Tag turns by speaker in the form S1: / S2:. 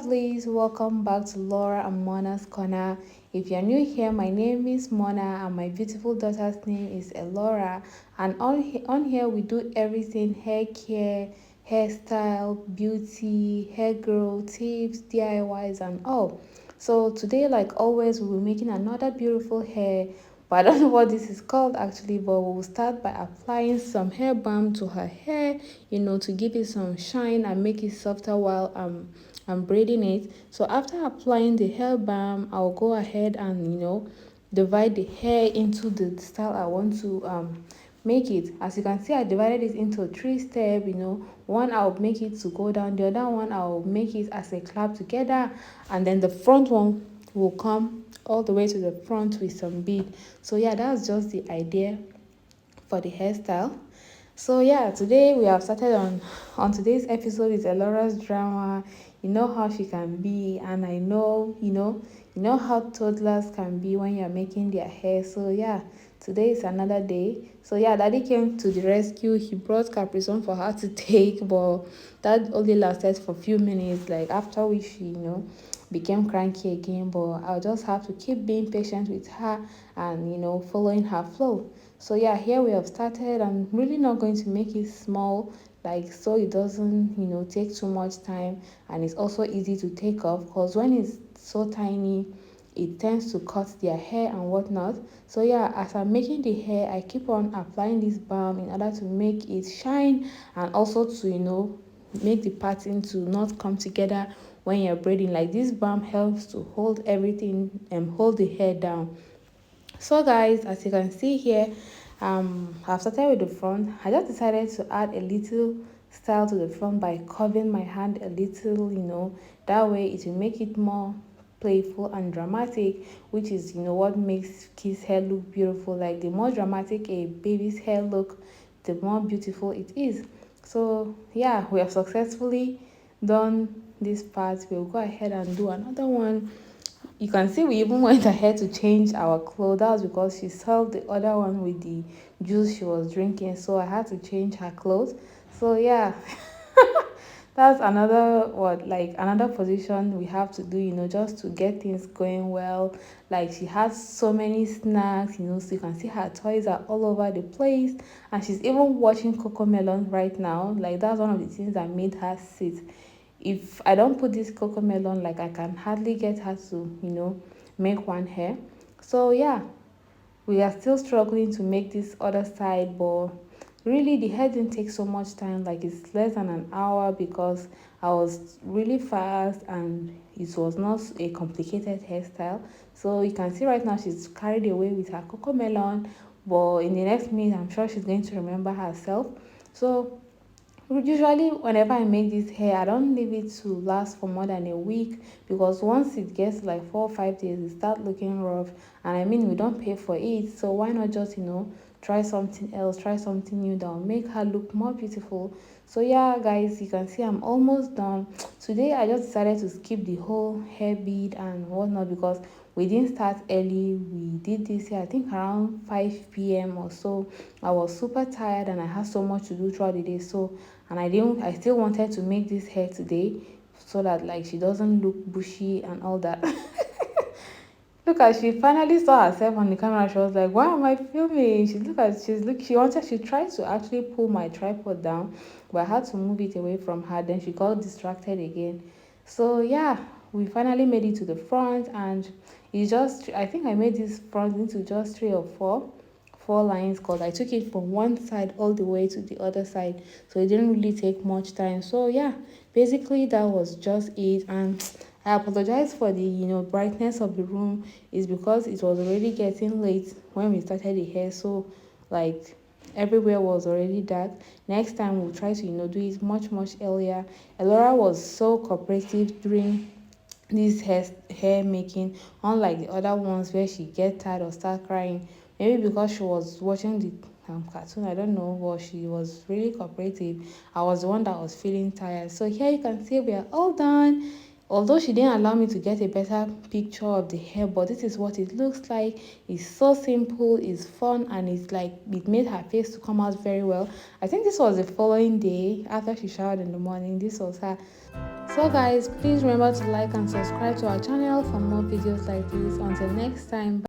S1: lovelies, welcome back to Laura and Mona's Corner. If you're new here, my name is Mona and my beautiful daughter's name is Elora. And on here, we do everything hair care, hairstyle, beauty, hair growth, tips, DIYs, and all. So, today, like always, we'll be making another beautiful hair. But I don't know what this is called actually, but we'll start by applying some hair balm to her hair, to give it some shine and make it softer while I'm braiding it. So after applying the hair balm, I'll go ahead and divide the hair into the style I want to make it. As you can see, I divided it into three steps. One I'll make it to go down, the other one I'll make it as a clap together, and then the front one will come all the way to the front with some bead. So yeah, that's just the idea for the hairstyle. So yeah, today we have started on today's episode is Elora's drama. You know how she can be, and I know you know how toddlers can be when you're making their hair. So yeah, today is another day. So yeah, daddy came to the rescue. He brought Capri Sun for her to take, but that only lasted for a few minutes, like after which she became cranky again. But I'll just have to keep being patient with her and following her flow. So yeah, here we have started. I'm really not going to make it small, like so it doesn't take too much time, and it's also easy to take off because when it's so tiny it tends to cut their hair and whatnot. So yeah, as I'm making the hair, I keep on applying this balm in order to make it shine, and also to make the pattern to not come together when you're braiding. Like this balm helps to hold everything and hold the hair down. So guys, as you can see here, I've started with the front. I just decided to add a little style to the front by curving my hand a little, that way it will make it more playful and dramatic, which is what makes kids hair look beautiful. Like the more dramatic a baby's hair look, the more beautiful it is. So yeah, we have successfully done this part. We'll go ahead and do another one. You can see we even went ahead to change our clothes. That was because she served the other one with the juice she was drinking, so I had to change her clothes. So yeah, that's another what like another position we have to do, just to get things going well. Like she has so many snacks, so you can see her toys are all over the place, and she's even watching Coco Melon right now. Like that's one of the things that made her sit. If I don't put this Coco Melon, like I can hardly get her to, make one hair. So yeah, we are still struggling to make this other side, but really the hair didn't take so much time, like it's less than an hour because I was really fast and it was not a complicated hairstyle. So you can see right now she's carried away with her Coco Melon, but in the next minute I'm sure she's going to remember herself. So usually, whenever I make this hair, I don't leave it to last for more than a week, because once it gets like 4 or 5 days, it start looking rough. And I mean, we don't pay for it, so why not just try something else, try something new that will make her look more beautiful. So yeah, guys, you can see I'm almost done. Today, I just decided to skip the whole hair bead and whatnot because we didn't start early. We did this here, I think around 5 p.m. or so. I was super tired and I had so much to do throughout the day. So and I still wanted to make this hair today so that like she doesn't look bushy and all that. Look at she finally saw herself on the camera. She was like, why am I filming? She tried to actually pull my tripod down, but I had to move it away from her. Then she got distracted again. So yeah, we finally made it to the front, and it's just I think I made this front into just three or four lines because I took it from one side all the way to the other side, so it didn't really take much time. So yeah, basically that was just it. And I apologize for the brightness of the room. Is because it was already getting late when we started the hair, so like everywhere was already dark. Next time we'll try to do it much earlier. Elora was so cooperative during this hair making, unlike the other ones where she get tired or start crying. Maybe because she was watching the cartoon, I don't know, but she was really cooperative. I was the one that was feeling tired. So here you can see we are all done. Although she didn't allow me to get a better picture of the hair, but this is what it looks like. It's so simple, it's fun, and it's like it made her face to come out very well. I think this was the following day after she showered in the morning. This was her. So guys, please remember to like and subscribe to our channel for more videos like this. Until next time, bye.